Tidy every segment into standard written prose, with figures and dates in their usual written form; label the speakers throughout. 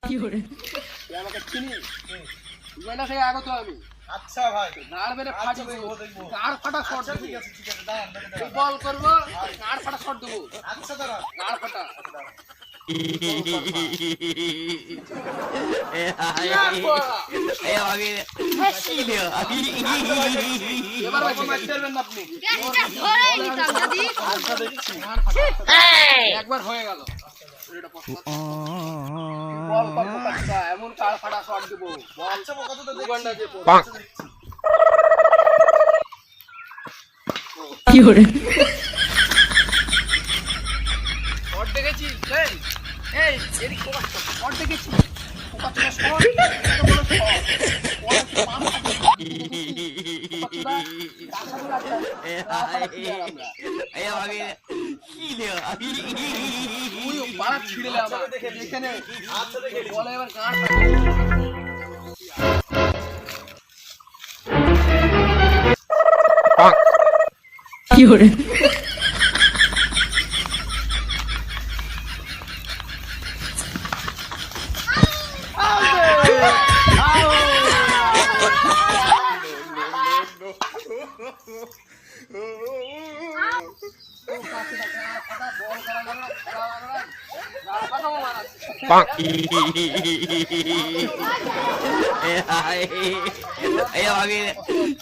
Speaker 1: তুই আমাকে চিনি না খেয়ে আগত আমি।
Speaker 2: আচ্ছা ভাই,
Speaker 1: গাড় মেরে ফাটি দেবো, গাড় ফাটা শট দেবো।
Speaker 2: ঠিক আছে দাঁড়ান দাঁড়ান।
Speaker 1: বল করবো, গাড় ফাটা শট দেবো।
Speaker 2: আচ্ছা দাঁড়ান।
Speaker 1: গাড় ফাটা এবার মারতে পারবেন না আপনি। একবার হয়ে গেল। বল করবো কাজটা, এমন গাড় ফাটা শট দেবো। বল
Speaker 2: আচ্ছা কত তো
Speaker 1: দুগান্ডা দেবো। শট দেখেছিস? এই এদিক ফোকাস কর। শট দেখেছিস? ফোকাস কর, শট। এটা বলো শট। বল একটু পাম খাবি। তুই বাড়া ছিড়লে আমার এখানে বলে এবার গাড়
Speaker 3: কি করে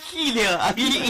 Speaker 4: কি